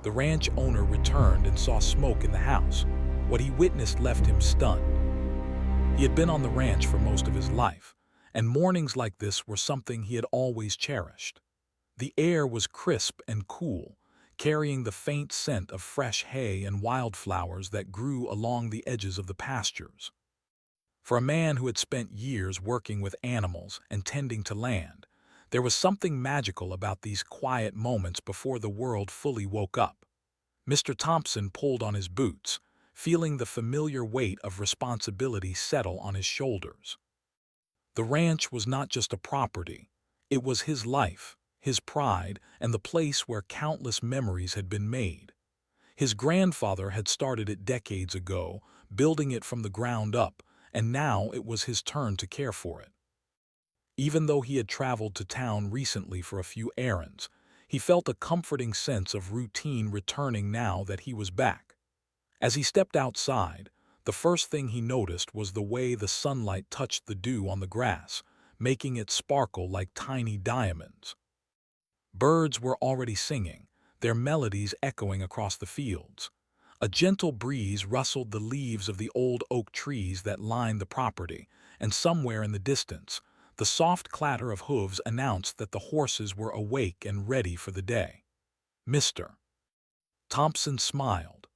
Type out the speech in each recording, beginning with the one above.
The ranch owner returned and saw smoke in the house. What he witnessed left him stunned. He had been on the ranch for most of his life, and mornings like this were something he had always cherished. The air was crisp and cool, carrying the faint scent of fresh hay and wildflowers that grew along the edges of the pastures. For a man who had spent years working with animals and tending to land, there was something magical about these quiet moments before the world fully woke up. Mr. Thompson pulled on his boots, feeling the familiar weight of responsibility settle on his shoulders. The ranch was not just a property, it was his life, his pride, and the place where countless memories had been made. His grandfather had started it decades ago, building it from the ground up, and now it was his turn to care for it. Even though he had traveled to town recently for a few errands, he felt a comforting sense of routine returning now that he was back. As he stepped outside, the first thing he noticed was the way the sunlight touched the dew on the grass, making it sparkle like tiny diamonds. Birds were already singing, their melodies echoing across the fields. A gentle breeze rustled the leaves of the old oak trees that lined the property, and somewhere in the distance, the soft clatter of hooves announced that the horses were awake and ready for the day. Mr. Thompson smiled.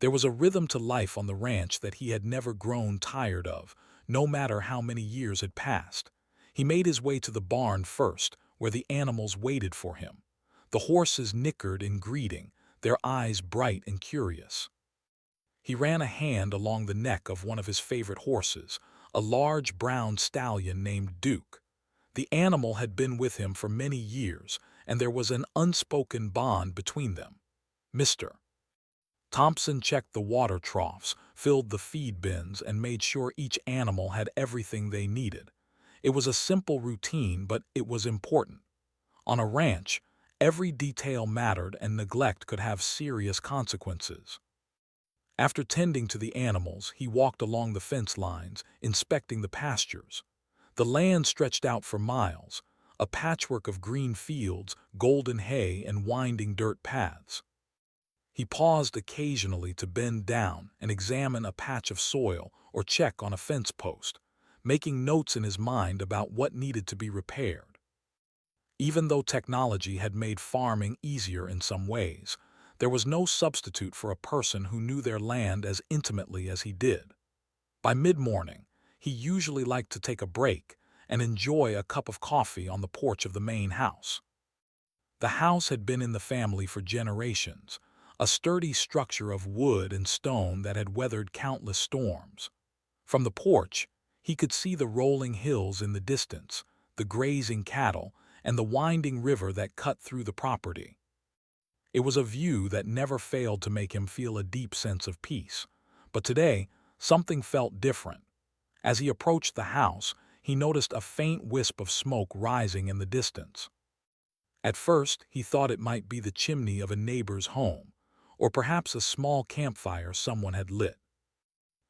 There was a rhythm to life on the ranch that he had never grown tired of, no matter how many years had passed. He made his way to the barn first, where the animals waited for him. The horses nickered in greeting, their eyes bright and curious. He ran a hand along the neck of one of his favorite horses, a large brown stallion named Duke. The animal had been with him for many years, and there was an unspoken bond between them. Mr. Thompson checked the water troughs, filled the feed bins, and made sure each animal had everything they needed. It was a simple routine, but it was important. On a ranch, every detail mattered, and neglect could have serious consequences. After tending to the animals, he walked along the fence lines, inspecting the pastures. The land stretched out for miles, a patchwork of green fields, golden hay, and winding dirt paths. He paused occasionally to bend down and examine a patch of soil or check on a fence post, making notes in his mind about what needed to be repaired. Even though technology had made farming easier in some ways, there was no substitute for a person who knew their land as intimately as he did. By mid-morning, he usually liked to take a break and enjoy a cup of coffee on the porch of the main house. The house had been in the family for generations, a sturdy structure of wood and stone that had weathered countless storms. From the porch, he could see the rolling hills in the distance, the grazing cattle, and the winding river that cut through the property. It was a view that never failed to make him feel a deep sense of peace. But today, something felt different. As he approached the house, he noticed a faint wisp of smoke rising in the distance. At first, he thought it might be the chimney of a neighbor's home, or perhaps a small campfire someone had lit.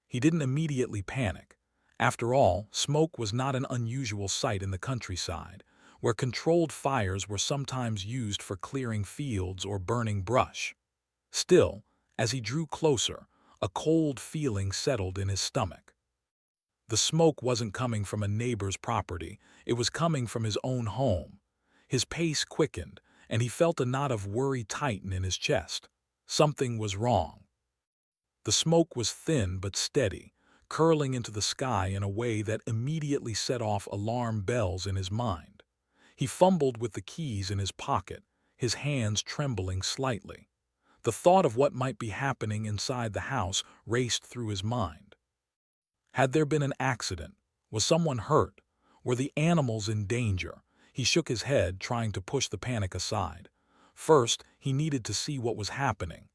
He didn't immediately panic. After all, smoke was not an unusual sight in the countryside, where controlled fires were sometimes used for clearing fields or burning brush. Still, as he drew closer, a cold feeling settled in his stomach. The smoke wasn't coming from a neighbor's property, it was coming from his own home. His pace quickened, and he felt a knot of worry tighten in his chest. Something was wrong. The smoke was thin but steady, curling into the sky in a way that immediately set off alarm bells in his mind. He fumbled with the keys in his pocket, his hands trembling slightly. The thought of what might be happening inside the house raced through his mind. Had there been an accident? Was someone hurt? Were the animals in danger? He shook his head, trying to push the panic aside. First, he needed to see what was happening.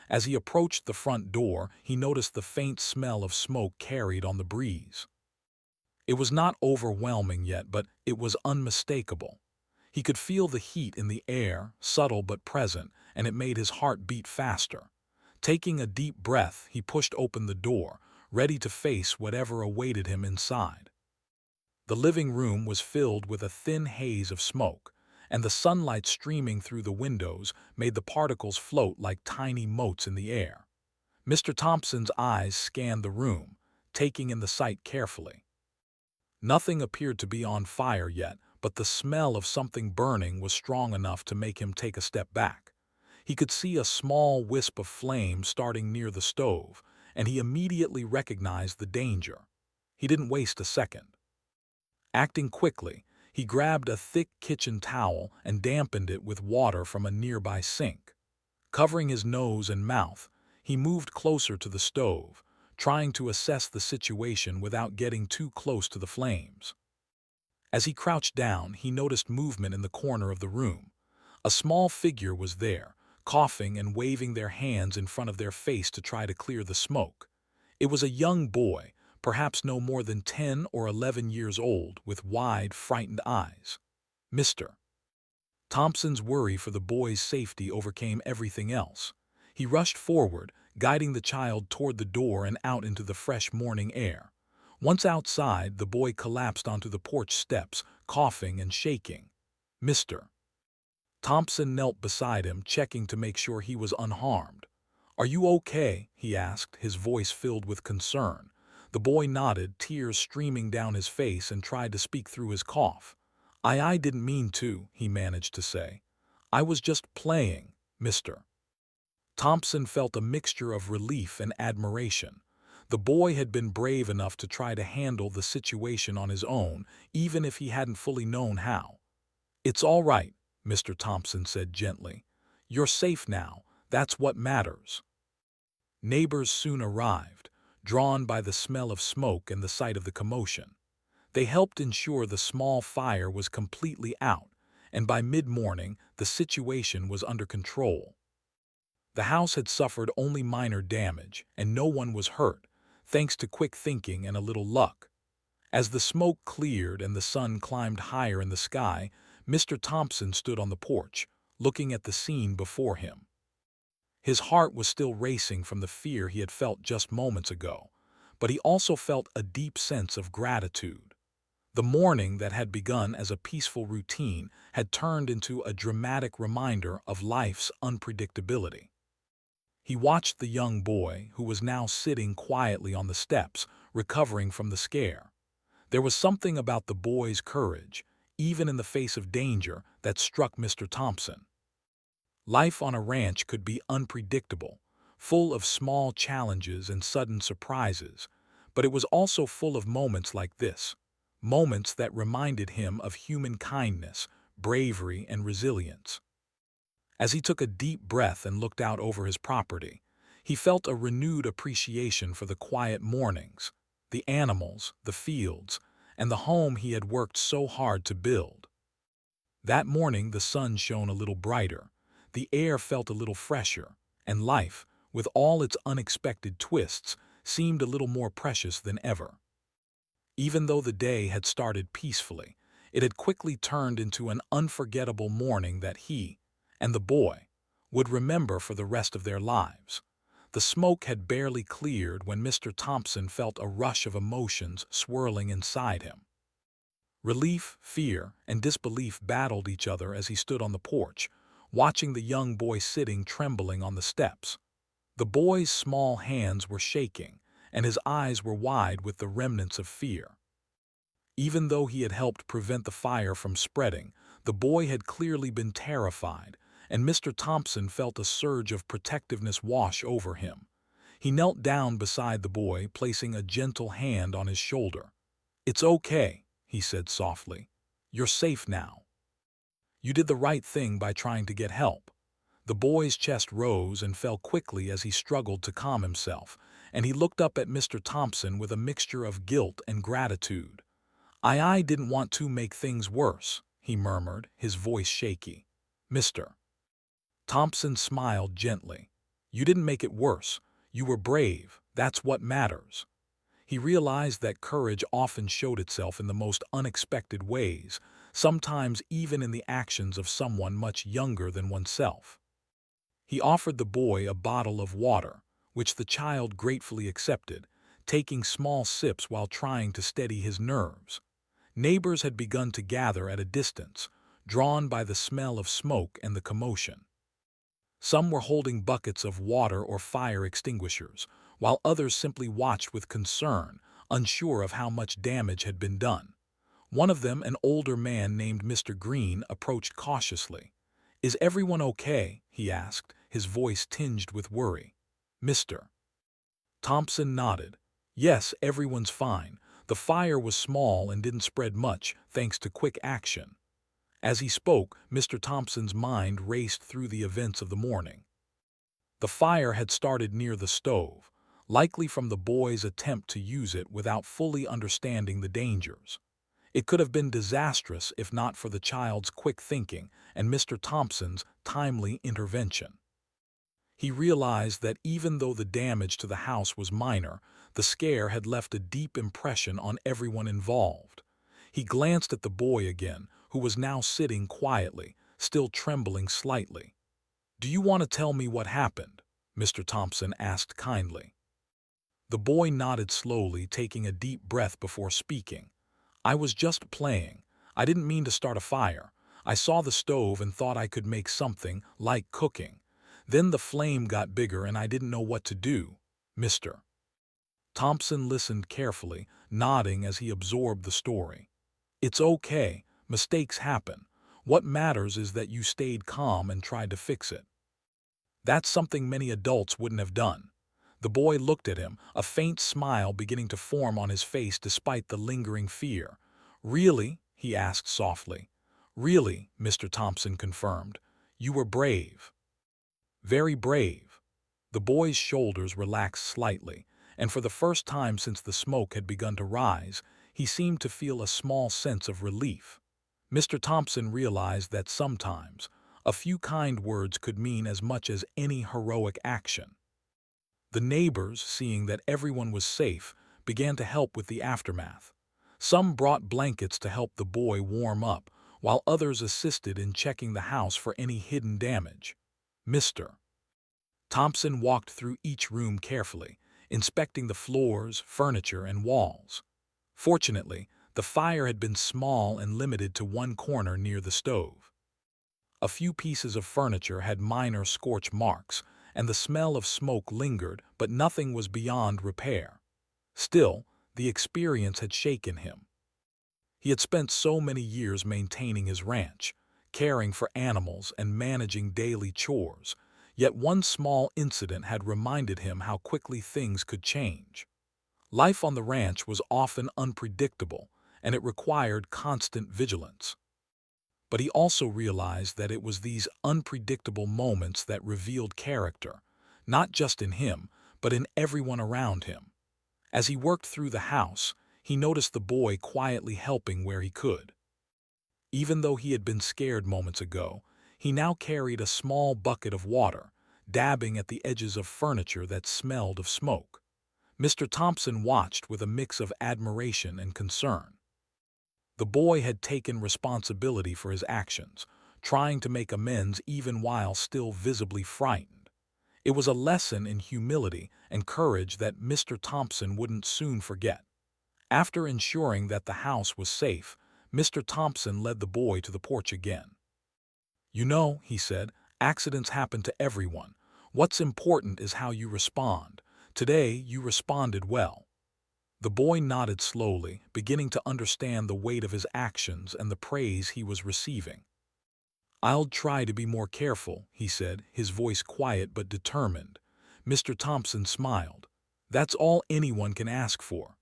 As he approached the front door, he noticed the faint smell of smoke carried on the breeze. It was not overwhelming yet, but it was unmistakable. He could feel the heat in the air, subtle but present, and it made his heart beat faster. Taking a deep breath, he pushed open the door, ready to face whatever awaited him inside. The living room was filled with a thin haze of smoke, and the sunlight streaming through the windows made the particles float like tiny motes in the air. Mr. Thompson's eyes scanned the room, taking in the sight carefully. Nothing appeared to be on fire yet, but the smell of something burning was strong enough to make him take a step back. He could see a small wisp of flame starting near the stove, and he immediately recognized the danger. He didn't waste a second. Acting quickly, he grabbed a thick kitchen towel and dampened it with water from a nearby sink. Covering his nose and mouth, he moved closer to the stove, trying to assess the situation without getting too close to the flames. As he crouched down, he noticed movement in the corner of the room. A small figure was there, coughing and waving their hands in front of their face to try to clear the smoke. It was a young boy, perhaps no more than 10 or 11 years old, with wide, frightened eyes. Mr. Thompson's worry for the boy's safety overcame everything else. He rushed forward, guiding the child toward the door and out into the fresh morning air. Once outside, the boy collapsed onto the porch steps, coughing and shaking. Mr. Thompson knelt beside him, checking to make sure he was unharmed. "Are you okay?" he asked, his voice filled with concern. The boy nodded, tears streaming down his face, and tried to speak through his cough. I didn't mean to," he managed to say. "I was just playing, Mr." Thompson felt a mixture of relief and admiration. The boy had been brave enough to try to handle the situation on his own, even if he hadn't fully known how. "It's all right," Mr. Thompson said gently. "You're safe now. That's what matters." Neighbors soon arrived, drawn by the smell of smoke and the sight of the commotion. They helped ensure the small fire was completely out, and by mid-morning the situation was under control. The house had suffered only minor damage, and no one was hurt, thanks to quick thinking and a little luck. As the smoke cleared and the sun climbed higher in the sky, Mr. Thompson stood on the porch, looking at the scene before him. His heart was still racing from the fear he had felt just moments ago, but he also felt a deep sense of gratitude. The morning that had begun as a peaceful routine had turned into a dramatic reminder of life's unpredictability. He watched the young boy, who was now sitting quietly on the steps, recovering from the scare. There was something about the boy's courage, even in the face of danger, that struck Mr. Thompson. Life on a ranch could be unpredictable, full of small challenges and sudden surprises, but it was also full of moments like this, moments that reminded him of human kindness, bravery, and resilience. As he took a deep breath and looked out over his property, he felt a renewed appreciation for the quiet mornings, the animals, the fields, and the home he had worked so hard to build. That morning the sun shone a little brighter, the air felt a little fresher, and life, with all its unexpected twists, seemed a little more precious than ever. Even though the day had started peacefully, it had quickly turned into an unforgettable morning that he and the boy would remember for the rest of their lives. The smoke had barely cleared when Mr. Thompson felt a rush of emotions swirling inside him. Relief, fear, and disbelief battled each other as he stood on the porch, watching the young boy sitting trembling on the steps. The boy's small hands were shaking, and his eyes were wide with the remnants of fear. Even though he had helped prevent the fire from spreading, the boy had clearly been terrified, and Mr. Thompson felt a surge of protectiveness wash over him. He knelt down beside the boy, placing a gentle hand on his shoulder. "It's okay," he said softly. "You're safe now. You did the right thing by trying to get help." The boy's chest rose and fell quickly as he struggled to calm himself, and he looked up at Mr. Thompson with a mixture of guilt and gratitude. I didn't want to make things worse," he murmured, his voice shaky. "Mr. Thompson smiled gently. "You didn't make it worse. You were brave. That's what matters." He realized that courage often showed itself in the most unexpected ways, sometimes even in the actions of someone much younger than oneself. He offered the boy a bottle of water, which the child gratefully accepted, taking small sips while trying to steady his nerves. Neighbors had begun to gather at a distance, drawn by the smell of smoke and the commotion. Some were holding buckets of water or fire extinguishers, while others simply watched with concern, unsure of how much damage had been done. One of them, an older man named Mr. Green, approached cautiously. "Is everyone okay?" he asked, his voice tinged with worry. Mr. Thompson nodded. "Yes, everyone's fine. The fire was small and didn't spread much, thanks to quick action." As he spoke, Mr. Thompson's mind raced through the events of the morning. The fire had started near the stove, likely from the boy's attempt to use it without fully understanding the dangers. It could have been disastrous if not for the child's quick thinking and Mr. Thompson's timely intervention. He realized that even though the damage to the house was minor, the scare had left a deep impression on everyone involved. He glanced at the boy again, who was now sitting quietly, still trembling slightly. "Do you want to tell me what happened?" Mr. Thompson asked kindly. The boy nodded slowly, taking a deep breath before speaking. "I was just playing. I didn't mean to start a fire. I saw the stove and thought I could make something, like cooking. Then the flame got bigger and I didn't know what to do." Mr. Thompson listened carefully, nodding as he absorbed the story. "It's okay. Mistakes happen. What matters is that you stayed calm and tried to fix it. That's something many adults wouldn't have done." The boy looked at him, a faint smile beginning to form on his face despite the lingering fear. "Really?" he asked softly. "Really," Mr. Thompson confirmed. "You were brave. Very brave." The boy's shoulders relaxed slightly, and for the first time since the smoke had begun to rise, he seemed to feel a small sense of relief. Mr. Thompson realized that sometimes a few kind words could mean as much as any heroic action. The neighbors, seeing that everyone was safe, began to help with the aftermath. Some brought blankets to help the boy warm up, while others assisted in checking the house for any hidden damage. Mr. Thompson walked through each room carefully, inspecting the floors, furniture, and walls. Fortunately, the fire had been small and limited to one corner near the stove. A few pieces of furniture had minor scorch marks, and the smell of smoke lingered, but nothing was beyond repair. Still, the experience had shaken him. He had spent so many years maintaining his ranch, caring for animals and managing daily chores, yet one small incident had reminded him how quickly things could change. Life on the ranch was often unpredictable, and it required constant vigilance. But he also realized that it was these unpredictable moments that revealed character, not just in him, but in everyone around him. As he worked through the house, he noticed the boy quietly helping where he could. Even though he had been scared moments ago, he now carried a small bucket of water, dabbing at the edges of furniture that smelled of smoke. Mr. Thompson watched with a mix of admiration and concern. The boy had taken responsibility for his actions, trying to make amends even while still visibly frightened. It was a lesson in humility and courage that Mr. Thompson wouldn't soon forget. After ensuring that the house was safe, Mr. Thompson led the boy to the porch again. "You know," he said, "accidents happen to everyone. What's important is how you respond. Today, you responded well." The boy nodded slowly, beginning to understand the weight of his actions and the praise he was receiving. "I'll try to be more careful," he said, his voice quiet but determined. Mr. Thompson smiled. "That's all anyone can ask for.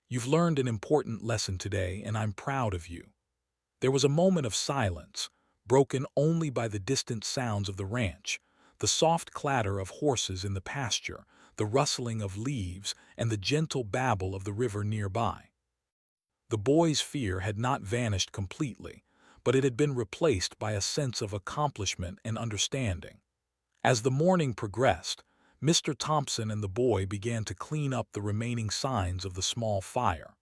You've learned an important lesson today, and I'm proud of you." There was a moment of silence, broken only by the distant sounds of the ranch, the soft clatter of horses in the pasture, the rustling of leaves, and the gentle babble of the river nearby. The boy's fear had not vanished completely, but it had been replaced by a sense of accomplishment and understanding. As the morning progressed, Mr. Thompson and the boy began to clean up the remaining signs of the small fire.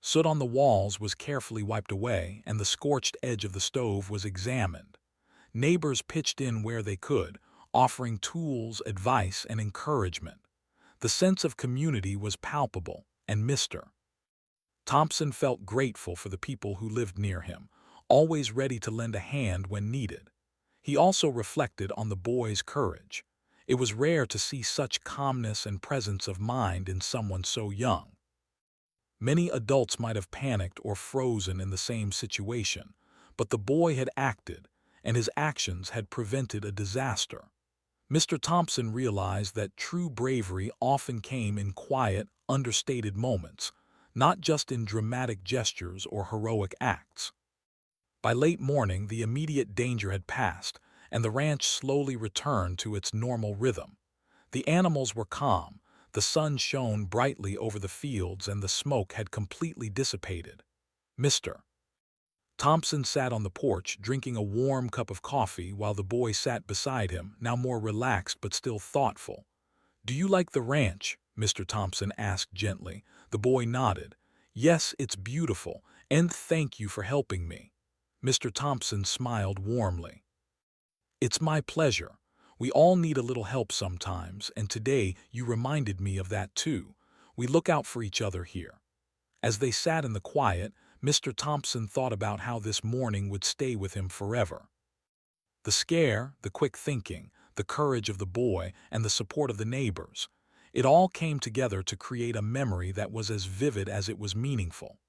Soot on the walls was carefully wiped away, and the scorched edge of the stove was examined. Neighbors pitched in where they could, offering tools, advice, and encouragement. The sense of community was palpable, and Mr. Thompson felt grateful for the people who lived near him, always ready to lend a hand when needed. He also reflected on the boy's courage. It was rare to see such calmness and presence of mind in someone so young. Many adults might have panicked or frozen in the same situation, but the boy had acted, and his actions had prevented a disaster. Mr. Thompson realized that true bravery often came in quiet, understated moments, not just in dramatic gestures or heroic acts. By late morning, the immediate danger had passed, and the ranch slowly returned to its normal rhythm. The animals were calm, the sun shone brightly over the fields, and the smoke had completely dissipated. Mr. Thompson sat on the porch, drinking a warm cup of coffee while the boy sat beside him, now more relaxed but still thoughtful. "Do you like the ranch?" Mr. Thompson asked gently. The boy nodded. "Yes, it's beautiful, and thank you for helping me." Mr. Thompson smiled warmly. "It's my pleasure. We all need a little help sometimes, and today you reminded me of that too. We look out for each other here." As they sat in the quiet, Mr. Thompson thought about how this morning would stay with him forever. The scare, the quick thinking, the courage of the boy, and the support of the neighbors. It all came together to create a memory that was as vivid as it was meaningful.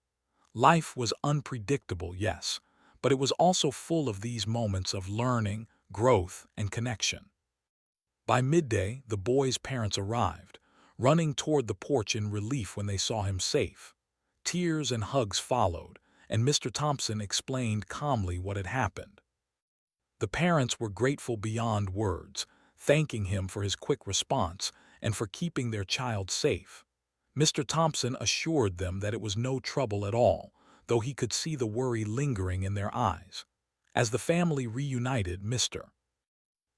Life was unpredictable, yes, but it was also full of these moments of learning, growth, and connection. By midday, the boy's parents arrived, running toward the porch in relief when they saw him safe. Tears and hugs followed, and Mr. Thompson explained calmly what had happened. The parents were grateful beyond words, thanking him for his quick response and for keeping their child safe. Mr. Thompson assured them that it was no trouble at all, though he could see the worry lingering in their eyes. As the family reunited, Mr.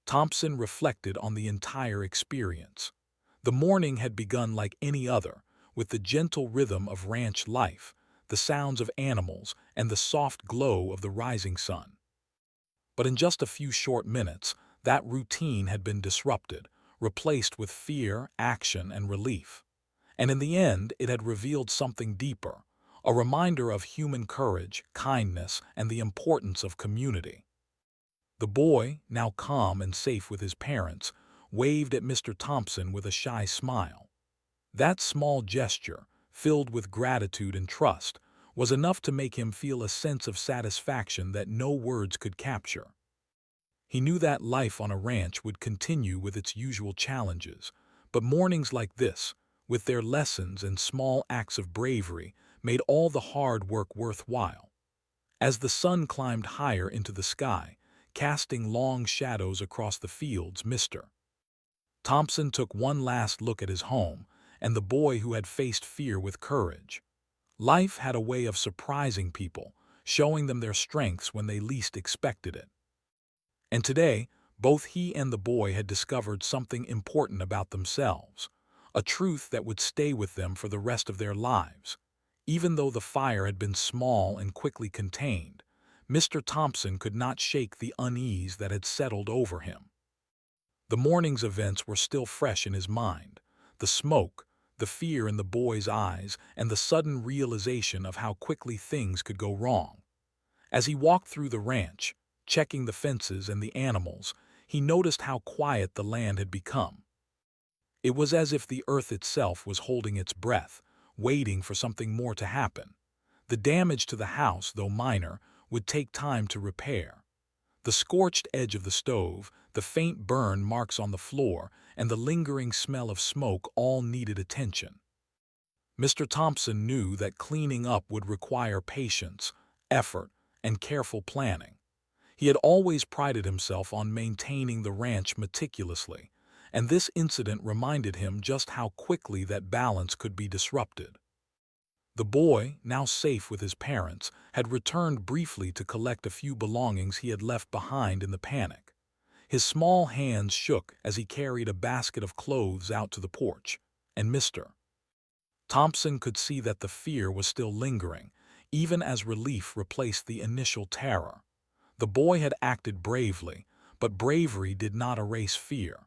Thompson reflected on the entire experience. The morning had begun like any other, with the gentle rhythm of ranch life, the sounds of animals, and the soft glow of the rising sun. But in just a few short minutes, that routine had been disrupted, replaced with fear, action, and relief. And in the end, it had revealed something deeper, a reminder of human courage, kindness, and the importance of community. The boy, now calm and safe with his parents, waved at Mr. Thompson with a shy smile. That small gesture, filled with gratitude and trust, was enough to make him feel a sense of satisfaction that no words could capture. He knew that life on a ranch would continue with its usual challenges, but mornings like this, with their lessons and small acts of bravery, made all the hard work worthwhile. As the sun climbed higher into the sky, casting long shadows across the fields, Mr. Thompson took one last look at his home and the boy who had faced fear with courage. Life had a way of surprising people, showing them their strengths when they least expected it. And today, both he and the boy had discovered something important about themselves, a truth that would stay with them for the rest of their lives. Even though the fire had been small and quickly contained, Mr. Thompson could not shake the unease that had settled over him. The morning's events were still fresh in his mind, the smoke, the fear in the boy's eyes, and the sudden realization of how quickly things could go wrong. As he walked through the ranch, checking the fences and the animals, he noticed how quiet the land had become. It was as if the earth itself was holding its breath, waiting for something more to happen. The damage to the house, though minor, would take time to repair. The scorched edge of the stove, the faint burn marks on the floor, and the lingering smell of smoke all needed attention. Mr. Thompson knew that cleaning up would require patience, effort, and careful planning. He had always prided himself on maintaining the ranch meticulously, and this incident reminded him just how quickly that balance could be disrupted. The boy, now safe with his parents, had returned briefly to collect a few belongings he had left behind in the panic. His small hands shook as he carried a basket of clothes out to the porch, and Mr. Thompson could see that the fear was still lingering, even as relief replaced the initial terror. The boy had acted bravely, but bravery did not erase fear.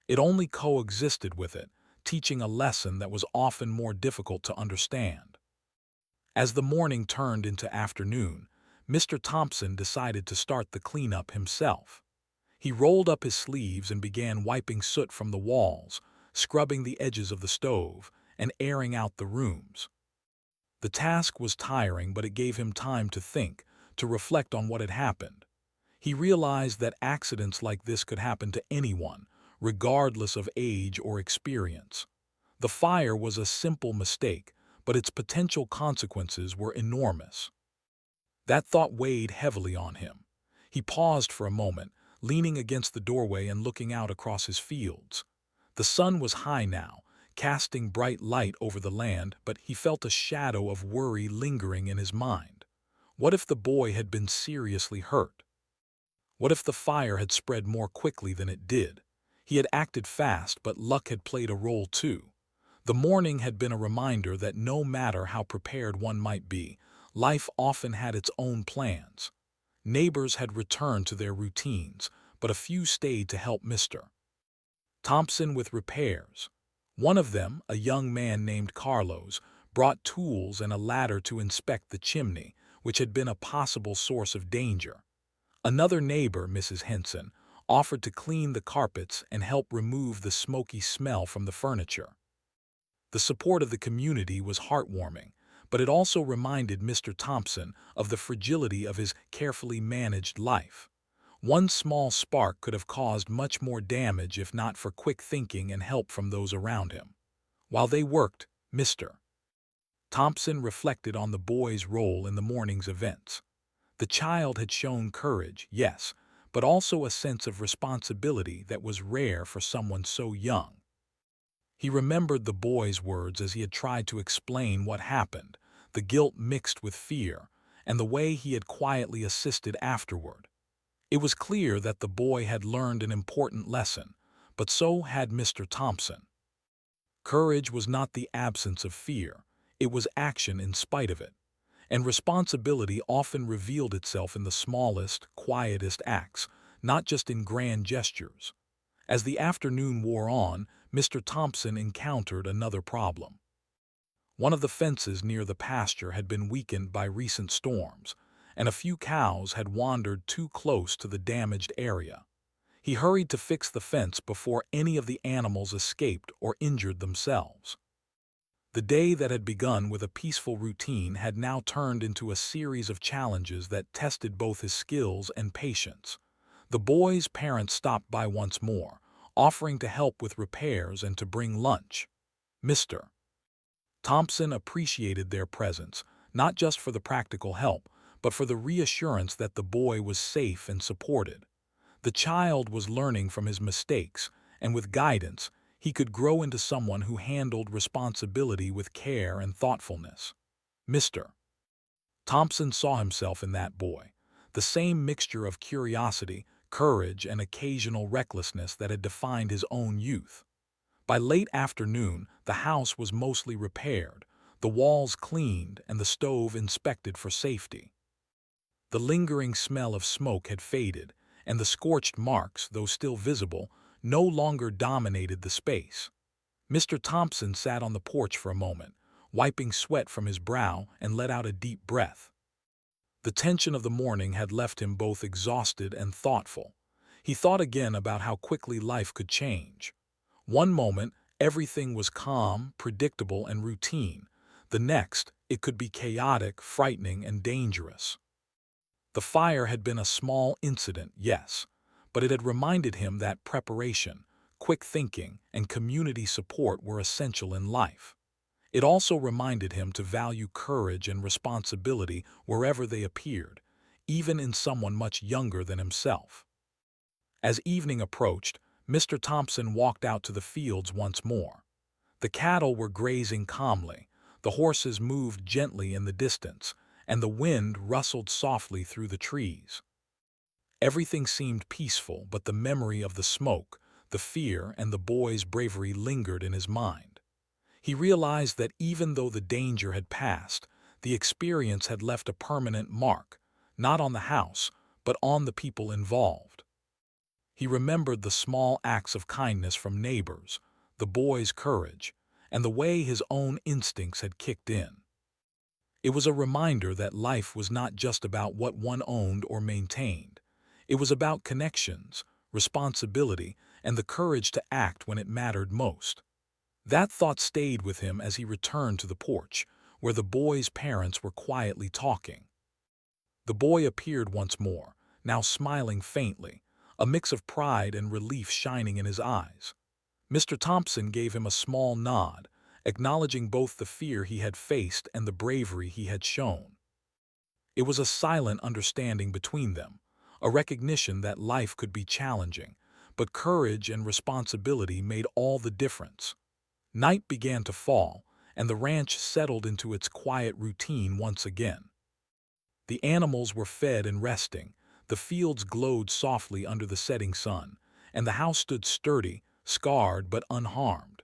It only coexisted with it, teaching a lesson that was often more difficult to understand. As the morning turned into afternoon, Mr. Thompson decided to start the cleanup himself. He rolled up his sleeves and began wiping soot from the walls, scrubbing the edges of the stove, and airing out the rooms. The task was tiring, but it gave him time to think, to reflect on what had happened. He realized that accidents like this could happen to anyone, regardless of age or experience. The fire was a simple mistake, but its potential consequences were enormous. That thought weighed heavily on him. He paused for a moment, leaning against the doorway and looking out across his fields. The sun was high now, casting bright light over the land, but he felt a shadow of worry lingering in his mind. What if the boy had been seriously hurt? What if the fire had spread more quickly than it did? He had acted fast, but luck had played a role too. The morning had been a reminder that no matter how prepared one might be, life often had its own plans. Neighbors had returned to their routines, but a few stayed to help Mr. Thompson with repairs. One of them, a young man named Carlos, brought tools and a ladder to inspect the chimney, which had been a possible source of danger. Another neighbor, Mrs. Henson, offered to clean the carpets and help remove the smoky smell from the furniture. The support of the community was heartwarming, but it also reminded Mr. Thompson of the fragility of his carefully managed life. One small spark could have caused much more damage if not for quick thinking and help from those around him. While they worked, Mr. Thompson reflected on the boy's role in the morning's events. The child had shown courage, yes, but also a sense of responsibility that was rare for someone so young. He remembered the boy's words as he had tried to explain what happened, the guilt mixed with fear, and the way he had quietly assisted afterward. It was clear that the boy had learned an important lesson, but so had Mr. Thompson. Courage was not the absence of fear, it was action in spite of it. And responsibility often revealed itself in the smallest, quietest acts, not just in grand gestures. As the afternoon wore on, Mr. Thompson encountered another problem. One of the fences near the pasture had been weakened by recent storms, and a few cows had wandered too close to the damaged area. He hurried to fix the fence before any of the animals escaped or injured themselves. The day that had begun with a peaceful routine had now turned into a series of challenges that tested both his skills and patience. The boy's parents stopped by once more, offering to help with repairs and to bring lunch. Mr. Thompson appreciated their presence, not just for the practical help, but for the reassurance that the boy was safe and supported. The child was learning from his mistakes, and with guidance, he could grow into someone who handled responsibility with care and thoughtfulness. Mr. Thompson saw himself in that boy, the same mixture of curiosity, courage, and occasional recklessness that had defined his own youth. By late afternoon, the house was mostly repaired, the walls cleaned, and the stove inspected for safety. The lingering smell of smoke had faded, and the scorched marks, though still visible, no longer dominated the space. Mr. Thompson sat on the porch for a moment, wiping sweat from his brow, and let out a deep breath. The tension of the morning had left him both exhausted and thoughtful. He thought again about how quickly life could change. One moment, everything was calm, predictable, and routine. The next, it could be chaotic, frightening, and dangerous. The fire had been a small incident, yes, but it had reminded him that preparation, quick thinking, and community support were essential in life. It also reminded him to value courage and responsibility wherever they appeared, even in someone much younger than himself. As evening approached, Mr. Thompson walked out to the fields once more. The cattle were grazing calmly, the horses moved gently in the distance, and the wind rustled softly through the trees. Everything seemed peaceful, but the memory of the smoke, the fear, and the boy's bravery lingered in his mind. He realized that even though the danger had passed, the experience had left a permanent mark, not on the house, but on the people involved. He remembered the small acts of kindness from neighbors, the boy's courage, and the way his own instincts had kicked in. It was a reminder that life was not just about what one owned or maintained. It was about connections, responsibility, and the courage to act when it mattered most. That thought stayed with him as he returned to the porch, where the boy's parents were quietly talking. The boy appeared once more, now smiling faintly, a mix of pride and relief shining in his eyes. Mr. Thompson gave him a small nod, acknowledging both the fear he had faced and the bravery he had shown. It was a silent understanding between them, a recognition that life could be challenging, but courage and responsibility made all the difference. Night began to fall, and the ranch settled into its quiet routine once again. The animals were fed and resting, the fields glowed softly under the setting sun, and the house stood sturdy, scarred but unharmed.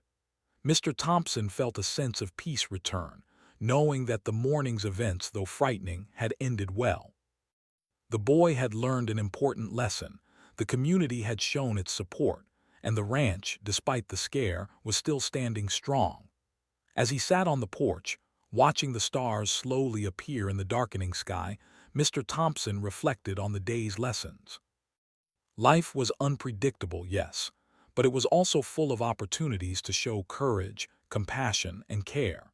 Mr. Thompson felt a sense of peace return, knowing that the morning's events, though frightening, had ended well. The boy had learned an important lesson. The community had shown its support, and the ranch, despite the scare, was still standing strong. As he sat on the porch, watching the stars slowly appear in the darkening sky, Mr. Thompson reflected on the day's lessons. Life was unpredictable, yes, but it was also full of opportunities to show courage, compassion, and care.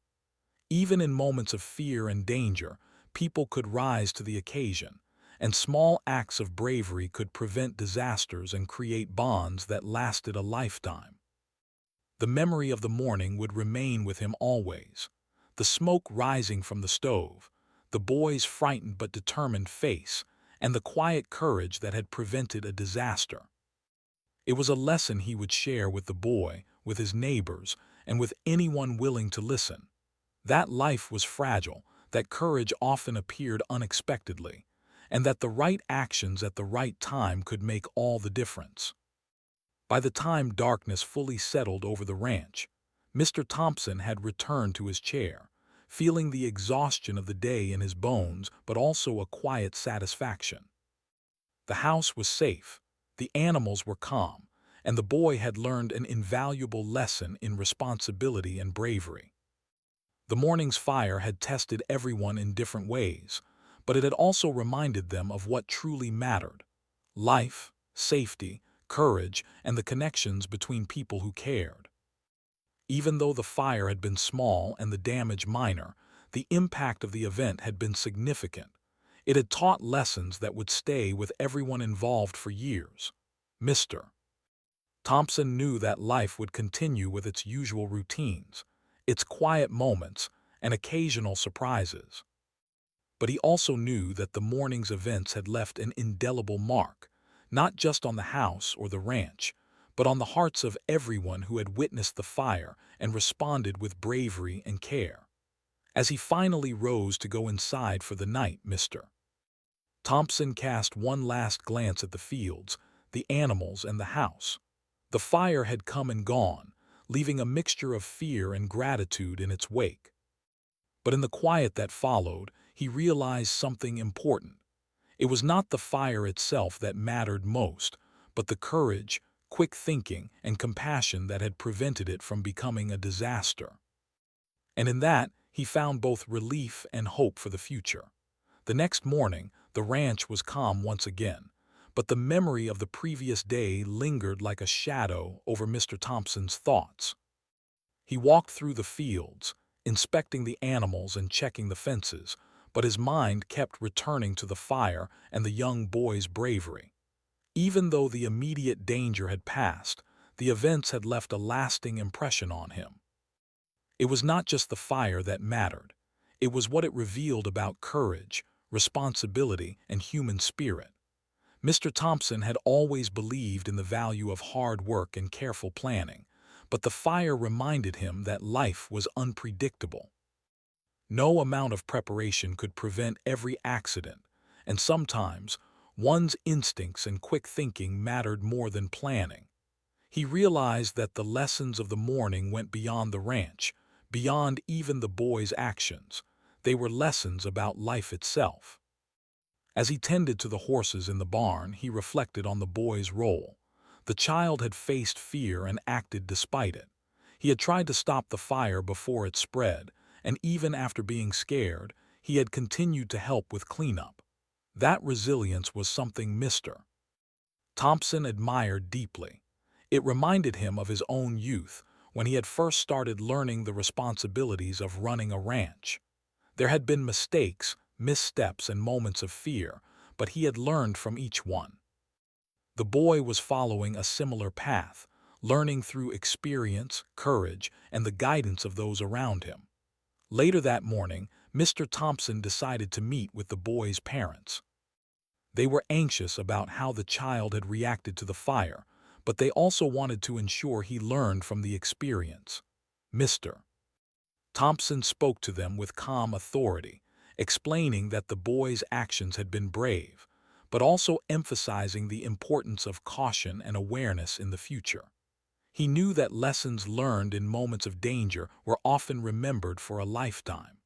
Even in moments of fear and danger, people could rise to the occasion, and small acts of bravery could prevent disasters and create bonds that lasted a lifetime. The memory of the morning would remain with him always. The smoke rising from the stove, the boy's frightened but determined face, and the quiet courage that had prevented a disaster. It was a lesson he would share with the boy, with his neighbors, and with anyone willing to listen. That life was fragile, that courage often appeared unexpectedly, and that the right actions at the right time could make all the difference. By the time darkness fully settled over the ranch, Mr. Thompson had returned to his chair, feeling the exhaustion of the day in his bones but also a quiet satisfaction. The house was safe, the animals were calm, and the boy had learned an invaluable lesson in responsibility and bravery. The morning's fire had tested everyone in different ways, but it had also reminded them of what truly mattered: life, safety, courage, and the connections between people who cared. Even though the fire had been small and the damage minor, the impact of the event had been significant. It had taught lessons that would stay with everyone involved for years. Mr. Thompson knew that life would continue with its usual routines, its quiet moments, and occasional surprises. But he also knew that the morning's events had left an indelible mark, not just on the house or the ranch, but on the hearts of everyone who had witnessed the fire and responded with bravery and care. As he finally rose to go inside for the night, Mr. Thompson cast one last glance at the fields, the animals, and the house. The fire had come and gone, leaving a mixture of fear and gratitude in its wake. But in the quiet that followed, he realized something important. It was not the fire itself that mattered most, but the courage, quick thinking, and compassion that had prevented it from becoming a disaster. And in that, he found both relief and hope for the future. The next morning, the ranch was calm once again, but the memory of the previous day lingered like a shadow over Mr. Thompson's thoughts. He walked through the fields, inspecting the animals and checking the fences, but his mind kept returning to the fire and the young boy's bravery. Even though the immediate danger had passed, the events had left a lasting impression on him. It was not just the fire that mattered. It was what it revealed about courage, responsibility, and human spirit. Mr. Thompson had always believed in the value of hard work and careful planning, but the fire reminded him that life was unpredictable. No amount of preparation could prevent every accident, and sometimes one's instincts and quick thinking mattered more than planning. He realized that the lessons of the morning went beyond the ranch, beyond even the boy's actions. They were lessons about life itself. As he tended to the horses in the barn, he reflected on the boy's role. The child had faced fear and acted despite it. He had tried to stop the fire before it spread, and even after being scared, he had continued to help with cleanup. That resilience was something Mr. Thompson admired deeply. It reminded him of his own youth, when he had first started learning the responsibilities of running a ranch. There had been mistakes, missteps, and moments of fear, but he had learned from each one. The boy was following a similar path, learning through experience, courage, and the guidance of those around him. Later that morning, Mr. Thompson decided to meet with the boy's parents. They were anxious about how the child had reacted to the fire, but they also wanted to ensure he learned from the experience. Mr. Thompson spoke to them with calm authority, explaining that the boy's actions had been brave, but also emphasizing the importance of caution and awareness in the future. He knew that lessons learned in moments of danger were often remembered for a lifetime.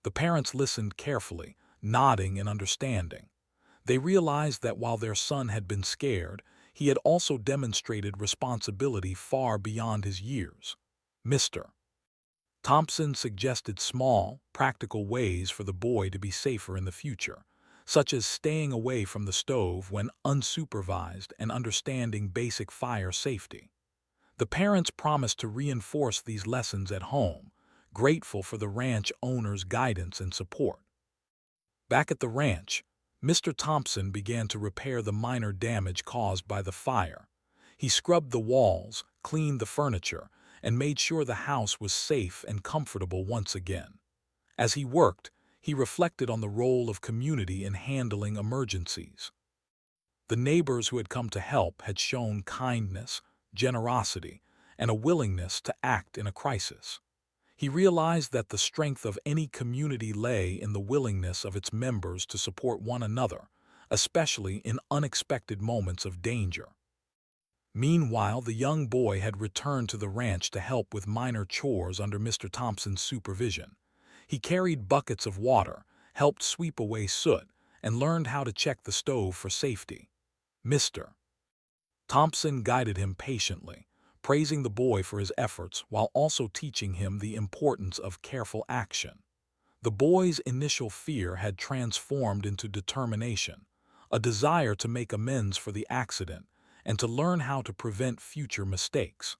The parents listened carefully, nodding in understanding. They realized that while their son had been scared, he had also demonstrated responsibility far beyond his years. Mr. Thompson suggested small, practical ways for the boy to be safer in the future, such as staying away from the stove when unsupervised and understanding basic fire safety. The parents promised to reinforce these lessons at home, grateful for the ranch owner's guidance and support. Back at the ranch, Mr. Thompson began to repair the minor damage caused by the fire. He scrubbed the walls, cleaned the furniture, and made sure the house was safe and comfortable once again. As he worked, he reflected on the role of community in handling emergencies. The neighbors who had come to help had shown kindness, generosity, and a willingness to act in a crisis. He realized that the strength of any community lay in the willingness of its members to support one another, especially in unexpected moments of danger. Meanwhile, the young boy had returned to the ranch to help with minor chores under Mr. Thompson's supervision. He carried buckets of water, helped sweep away soot, and learned how to check the stove for safety. Mr. Thompson guided him patiently, praising the boy for his efforts while also teaching him the importance of careful action. The boy's initial fear had transformed into determination, a desire to make amends for the accident and to learn how to prevent future mistakes.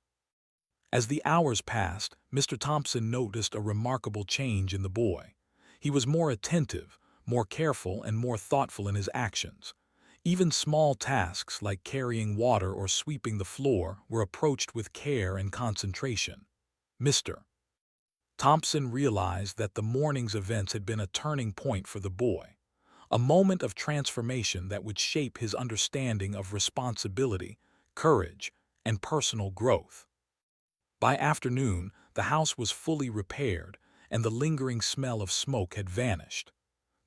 As the hours passed, Mr. Thompson noticed a remarkable change in the boy. He was more attentive, more careful, and more thoughtful in his actions. Even small tasks like carrying water or sweeping the floor were approached with care and concentration. Mr. Thompson realized that the morning's events had been a turning point for the boy, a moment of transformation that would shape his understanding of responsibility, courage, and personal growth. By afternoon, the house was fully repaired, and the lingering smell of smoke had vanished.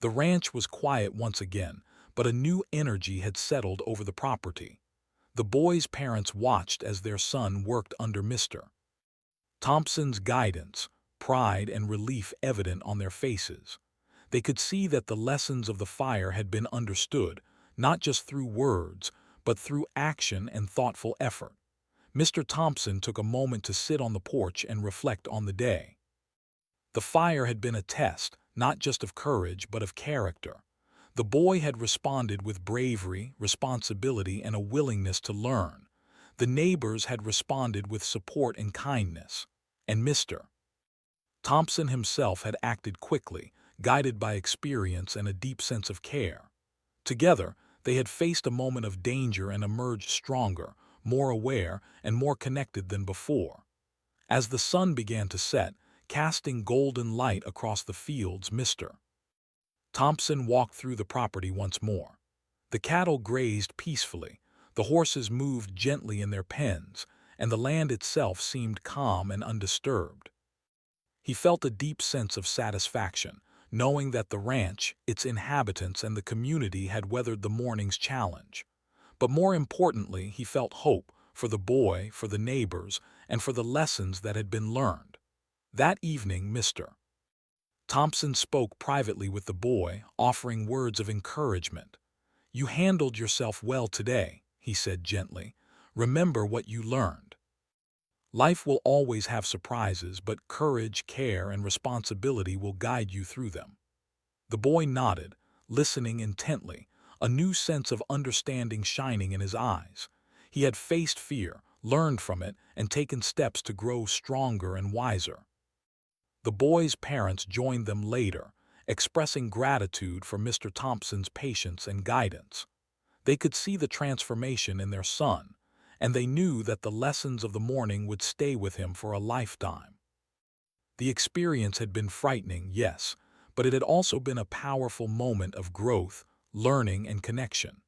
The ranch was quiet once again, but a new energy had settled over the property. The boy's parents watched as their son worked under Mr. Thompson's guidance, pride and relief evident on their faces. They could see that the lessons of the fire had been understood, not just through words, but through action and thoughtful effort. Mr. Thompson took a moment to sit on the porch and reflect on the day. The fire had been a test, not just of courage, but of character. The boy had responded with bravery, responsibility, and a willingness to learn. The neighbors had responded with support and kindness. And Mr. Thompson himself had acted quickly, guided by experience and a deep sense of care. Together, they had faced a moment of danger and emerged stronger, more aware, and more connected than before. As the sun began to set, casting golden light across the fields, Mr. Thompson walked through the property once more. The cattle grazed peacefully, the horses moved gently in their pens, and the land itself seemed calm and undisturbed. He felt a deep sense of satisfaction, knowing that the ranch, its inhabitants, and the community had weathered the morning's challenge. But more importantly, he felt hope for the boy, for the neighbors, and for the lessons that had been learned. That evening, Mr. Thompson spoke privately with the boy, offering words of encouragement. "You handled yourself well today," he said gently. "Remember what you learned. Life will always have surprises, but courage, care, and responsibility will guide you through them." The boy nodded, listening intently, a new sense of understanding shining in his eyes. He had faced fear, learned from it, and taken steps to grow stronger and wiser. The boy's parents joined them later, expressing gratitude for Mr. Thompson's patience and guidance. They could see the transformation in their son, and they knew that the lessons of the morning would stay with him for a lifetime. The experience had been frightening, yes, but it had also been a powerful moment of growth, learning, and connection.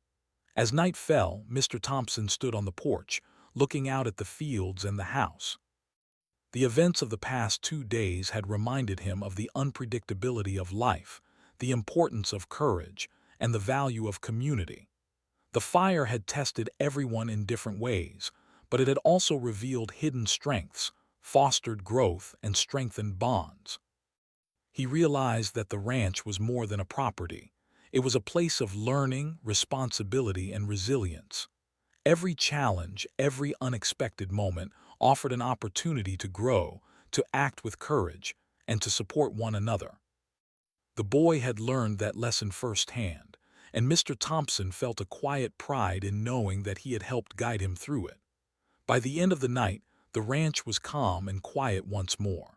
As night fell, Mr. Thompson stood on the porch, looking out at the fields and the house. The events of the past 2 days had reminded him of the unpredictability of life, the importance of courage, and the value of community. The fire had tested everyone in different ways, but it had also revealed hidden strengths, fostered growth, and strengthened bonds. He realized that the ranch was more than a property. It was a place of learning, responsibility, and resilience. Every challenge, every unexpected moment offered an opportunity to grow, to act with courage, and to support one another. The boy had learned that lesson firsthand, and Mr. Thompson felt a quiet pride in knowing that he had helped guide him through it. By the end of the night, the ranch was calm and quiet once more.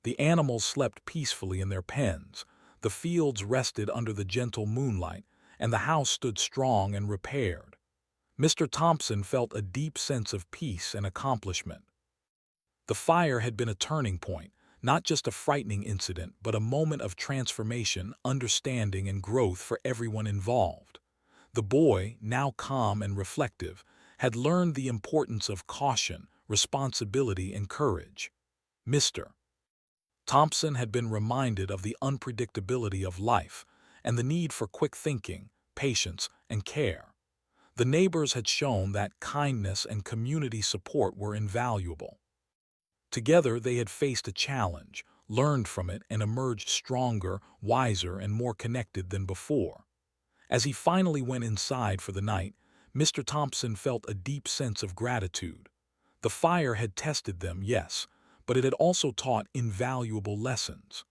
The animals slept peacefully in their pens, the fields rested under the gentle moonlight, and the house stood strong and repaired. Mr. Thompson felt a deep sense of peace and accomplishment. The fire had been a turning point, not just a frightening incident, but a moment of transformation, understanding, and growth for everyone involved. The boy, now calm and reflective, had learned the importance of caution, responsibility, and courage. Mr. Thompson had been reminded of the unpredictability of life and the need for quick thinking, patience, and care. The neighbors had shown that kindness and community support were invaluable. Together they had faced a challenge, learned from it, and emerged stronger, wiser, and more connected than before. As he finally went inside for the night, Mr. Thompson felt a deep sense of gratitude. The fire had tested them, yes, but it had also taught invaluable lessons.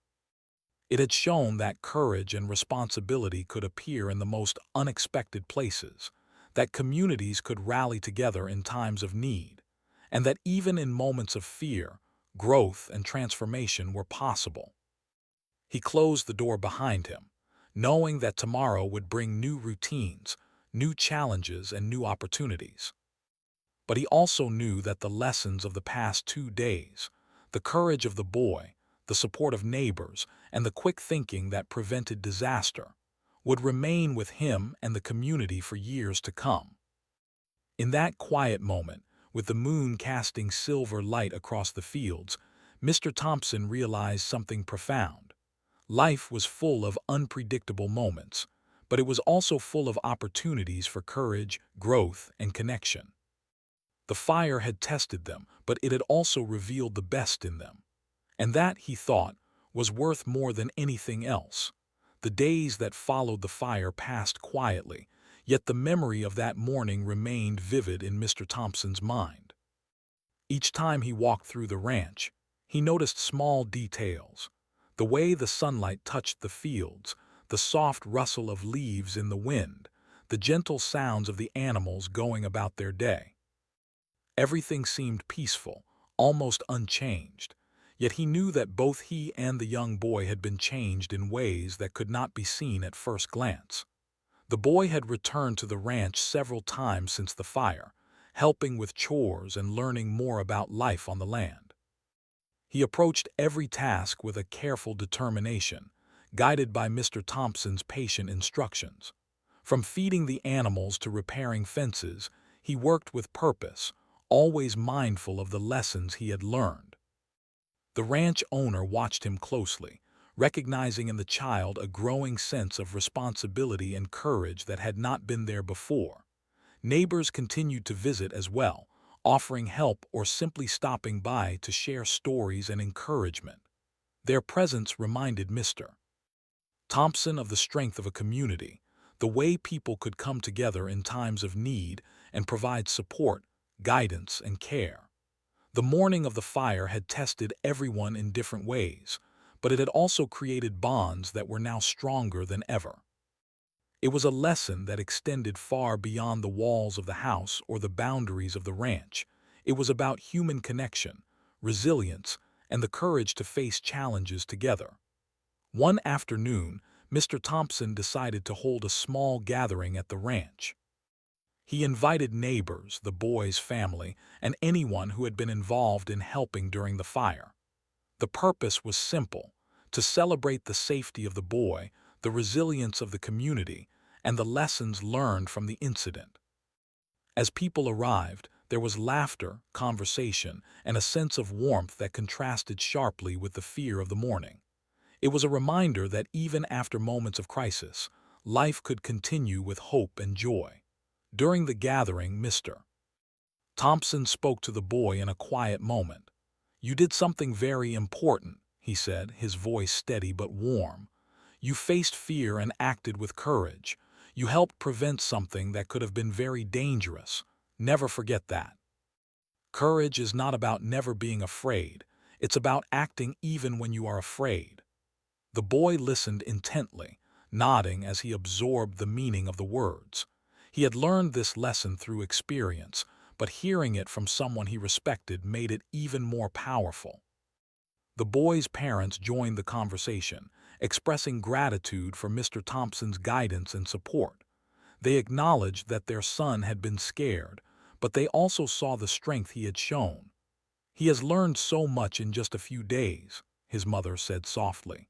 It had shown that courage and responsibility could appear in the most unexpected places, that communities could rally together in times of need, and that even in moments of fear, growth and transformation were possible. He closed the door behind him, knowing that tomorrow would bring new routines, new challenges, and new opportunities. But he also knew that the lessons of the past 2 days, the courage of the boy, the support of neighbors, and the quick thinking that prevented disaster, would remain with him and the community for years to come. In that quiet moment, with the moon casting silver light across the fields, Mr. Thompson realized something profound. Life was full of unpredictable moments, but it was also full of opportunities for courage, growth, and connection. The fire had tested them, but it had also revealed the best in them. And that, he thought, was worth more than anything else. The days that followed the fire passed quietly, yet the memory of that morning remained vivid in Mr. Thompson's mind. Each time he walked through the ranch, he noticed small details. The way the sunlight touched the fields, the soft rustle of leaves in the wind, the gentle sounds of the animals going about their day. Everything seemed peaceful, almost unchanged, yet he knew that both he and the young boy had been changed in ways that could not be seen at first glance. The boy had returned to the ranch several times since the fire, helping with chores and learning more about life on the land. He approached every task with a careful determination, guided by Mr. Thompson's patient instructions. From feeding the animals to repairing fences, he worked with purpose, always mindful of the lessons he had learned. The ranch owner watched him closely, recognizing in the child a growing sense of responsibility and courage that had not been there before. Neighbors continued to visit as well, offering help or simply stopping by to share stories and encouragement. Their presence reminded Mr. Thompson of the strength of a community, the way people could come together in times of need and provide support, guidance, and care. The morning of the fire had tested everyone in different ways, but it had also created bonds that were now stronger than ever. It was a lesson that extended far beyond the walls of the house or the boundaries of the ranch. It was about human connection, resilience, and the courage to face challenges together. One afternoon, Mr. Thompson decided to hold a small gathering at the ranch. He invited neighbors, the boy's family, and anyone who had been involved in helping during the fire. The purpose was simple: to celebrate the safety of the boy, the resilience of the community, and the lessons learned from the incident. As people arrived, there was laughter, conversation, and a sense of warmth that contrasted sharply with the fear of the morning. It was a reminder that even after moments of crisis, life could continue with hope and joy. During the gathering, Mr. Thompson spoke to the boy in a quiet moment. "You did something very important," he said, his voice steady but warm. "You faced fear and acted with courage. You helped prevent something that could have been very dangerous. Never forget that. Courage is not about never being afraid. It's about acting even when you are afraid." The boy listened intently, nodding as he absorbed the meaning of the words. He had learned this lesson through experience, but hearing it from someone he respected made it even more powerful. The boy's parents joined the conversation, expressing gratitude for Mr. Thompson's guidance and support. They acknowledged that their son had been scared, but they also saw the strength he had shown. "He has learned so much in just a few days," his mother said softly.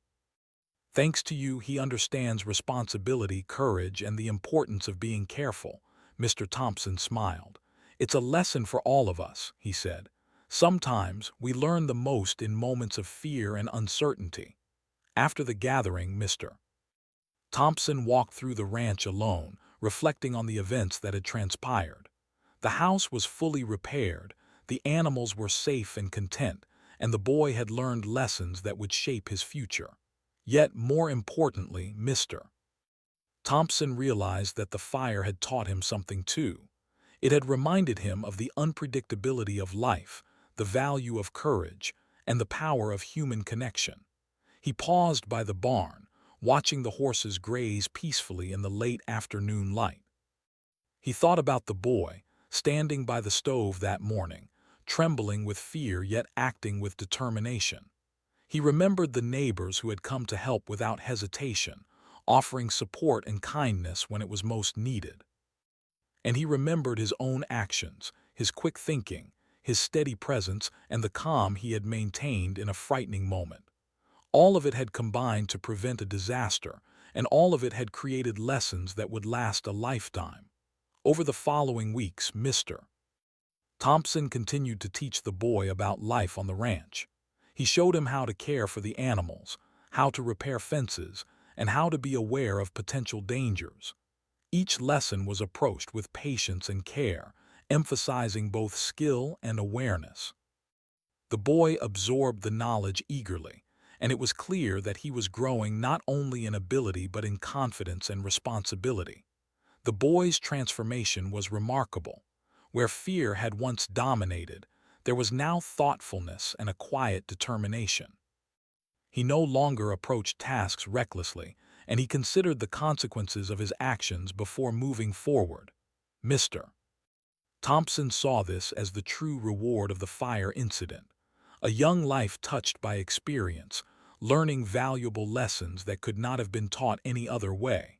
"Thanks to you, he understands responsibility, courage, and the importance of being careful." Mr. Thompson smiled. "It's a lesson for all of us," he said. "Sometimes we learn the most in moments of fear and uncertainty." After the gathering, Mr. Thompson walked through the ranch alone, reflecting on the events that had transpired. The house was fully repaired, the animals were safe and content, and the boy had learned lessons that would shape his future. Yet, more importantly, Mr. Thompson realized that the fire had taught him something too. It had reminded him of the unpredictability of life, the value of courage, and the power of human connection. He paused by the barn, watching the horses graze peacefully in the late afternoon light. He thought about the boy, standing by the stove that morning, trembling with fear yet acting with determination. He remembered the neighbors who had come to help without hesitation, offering support and kindness when it was most needed. And he remembered his own actions, his quick thinking, his steady presence, and the calm he had maintained in a frightening moment. All of it had combined to prevent a disaster, and all of it had created lessons that would last a lifetime. Over the following weeks, Mr. Thompson continued to teach the boy about life on the ranch. He showed him how to care for the animals, how to repair fences, and how to be aware of potential dangers. Each lesson was approached with patience and care, emphasizing both skill and awareness. The boy absorbed the knowledge eagerly, and it was clear that he was growing not only in ability but in confidence and responsibility. The boy's transformation was remarkable. Where fear had once dominated, there was now thoughtfulness and a quiet determination. He no longer approached tasks recklessly, and he considered the consequences of his actions before moving forward. Mr. Thompson saw this as the true reward of the fire incident, a young life touched by experience, learning valuable lessons that could not have been taught any other way.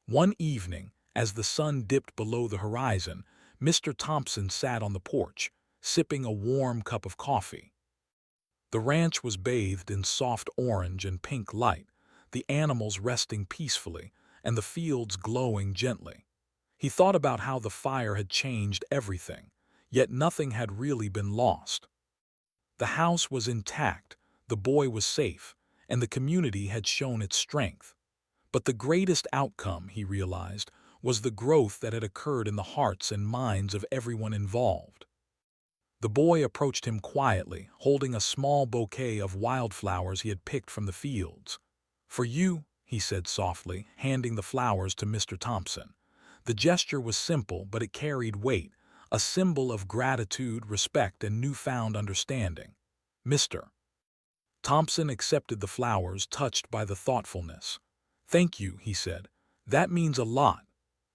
One evening, as the sun dipped below the horizon, Mr. Thompson sat on the porch, sipping a warm cup of coffee. The ranch was bathed in soft orange and pink light, the animals resting peacefully, and the fields glowing gently. He thought about how the fire had changed everything, yet nothing had really been lost. The house was intact, the boy was safe, and the community had shown its strength. But the greatest outcome, he realized, was the growth that had occurred in the hearts and minds of everyone involved. The boy approached him quietly, holding a small bouquet of wildflowers he had picked from the fields. "For you," he said softly, handing the flowers to Mr. Thompson. The gesture was simple, but it carried weight, a symbol of gratitude, respect, and newfound understanding. Mr. Thompson accepted the flowers, touched by the thoughtfulness. "Thank you," he said. "That means a lot."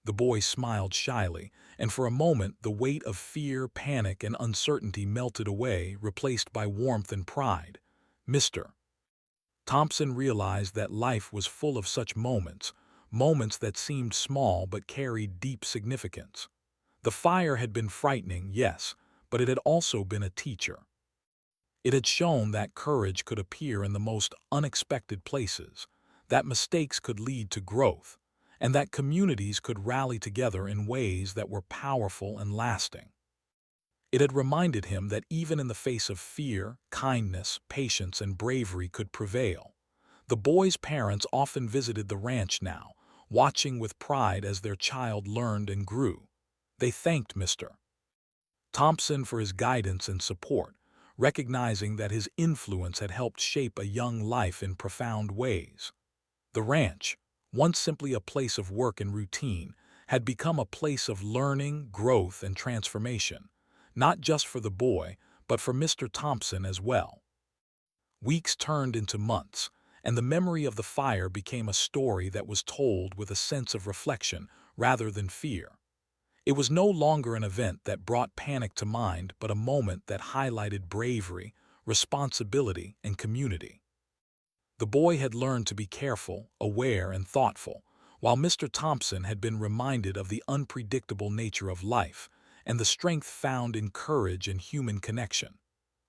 The boy smiled shyly, and for a moment the weight of fear, panic, and uncertainty melted away, replaced by warmth and pride. "Mr. Thompson realized that life was full of such moments, moments that seemed small but carried deep significance. The fire had been frightening, yes, but it had also been a teacher. It had shown that courage could appear in the most unexpected places, that mistakes could lead to growth, and that communities could rally together in ways that were powerful and lasting. It had reminded him that even in the face of fear, kindness, patience, and bravery could prevail. The boy's parents often visited the ranch now, watching with pride as their child learned and grew. They thanked Mr. Thompson for his guidance and support, recognizing that his influence had helped shape a young life in profound ways. The ranch, once simply a place of work and routine, had become a place of learning, growth, and transformation, not just for the boy, but for Mr. Thompson as well. Weeks turned into months, and the memory of the fire became a story that was told with a sense of reflection rather than fear. It was no longer an event that brought panic to mind, but a moment that highlighted bravery, responsibility, and community. The boy had learned to be careful, aware, and thoughtful, while Mr. Thompson had been reminded of the unpredictable nature of life and the strength found in courage and human connection.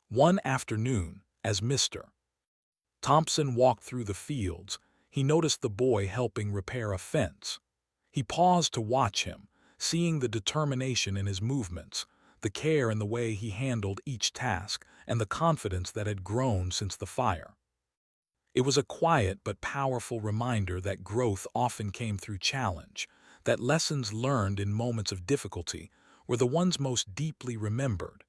One afternoon, as Mr. Thompson walked through the fields, he noticed the boy helping repair a fence. He paused to watch him, seeing the determination in his movements, the care in the way he handled each task, and the confidence that had grown since the fire. It was a quiet but powerful reminder that growth often came through challenge, that lessons learned in moments of difficulty were the ones most deeply remembered.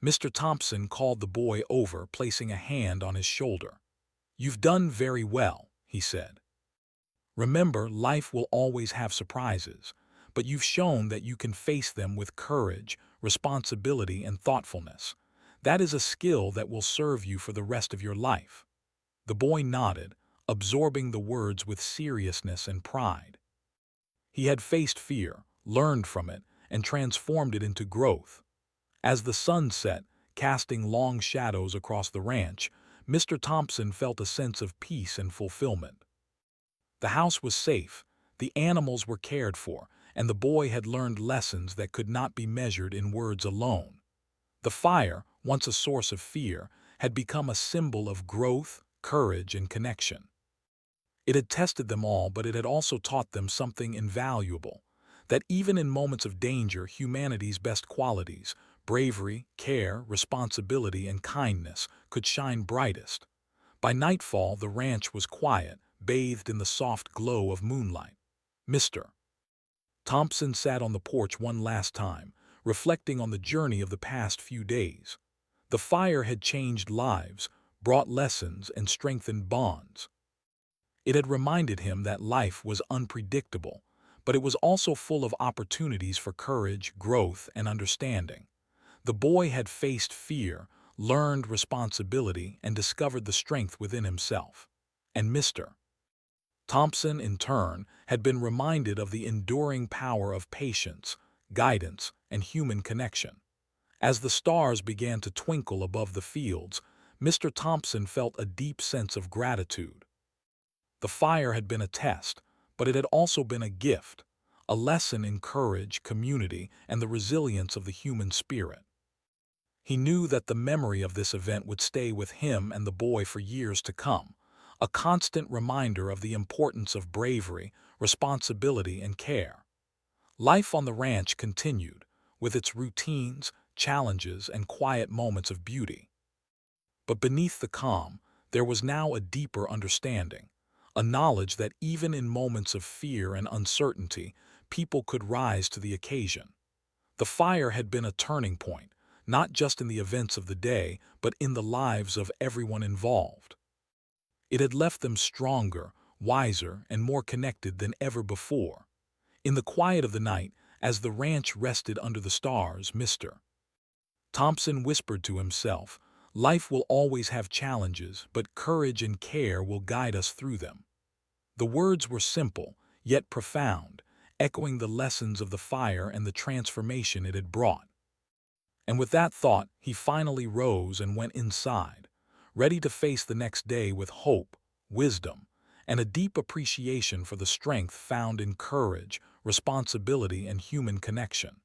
Mr. Thompson called the boy over, placing a hand on his shoulder. "You've done very well," he said. "Remember, life will always have surprises, but you've shown that you can face them with courage, responsibility, and thoughtfulness. That is a skill that will serve you for the rest of your life." The boy nodded, absorbing the words with seriousness and pride. He had faced fear, learned from it, and transformed it into growth. As the sun set, casting long shadows across the ranch, Mr. Thompson felt a sense of peace and fulfillment. The house was safe, the animals were cared for, and the boy had learned lessons that could not be measured in words alone. The fire, once a source of fear, had become a symbol of growth, courage, and connection. It had tested them all, but it had also taught them something invaluable, that even in moments of danger, humanity's best qualities, bravery, care, responsibility, and kindness, could shine brightest. By nightfall, the ranch was quiet, bathed in the soft glow of moonlight. Mr. Thompson sat on the porch one last time, reflecting on the journey of the past few days. The fire had changed lives, brought lessons, and strengthened bonds. It had reminded him that life was unpredictable, but it was also full of opportunities for courage, growth, and understanding. The boy had faced fear, learned responsibility, and discovered the strength within himself. And Mr. Thompson, in turn, had been reminded of the enduring power of patience, guidance, and human connection. As the stars began to twinkle above the fields, Mr. Thompson felt a deep sense of gratitude. The fire had been a test, but it had also been a gift, a lesson in courage, community, and the resilience of the human spirit. He knew that the memory of this event would stay with him and the boy for years to come, a constant reminder of the importance of bravery, responsibility, and care. Life on the ranch continued, with its routines, challenges, and quiet moments of beauty. But beneath the calm, there was now a deeper understanding, a knowledge that even in moments of fear and uncertainty, people could rise to the occasion. The fire had been a turning point, not just in the events of the day, but in the lives of everyone involved. It had left them stronger, wiser, and more connected than ever before. In the quiet of the night, as the ranch rested under the stars, Mr. Thompson whispered to himself, Life will always have challenges, but courage and care will guide us through them. The words were simple, yet profound, echoing the lessons of the fire and the transformation it had brought. And with that thought, he finally rose and went inside, ready to face the next day with hope, wisdom, and a deep appreciation for the strength found in courage, responsibility, and human connection.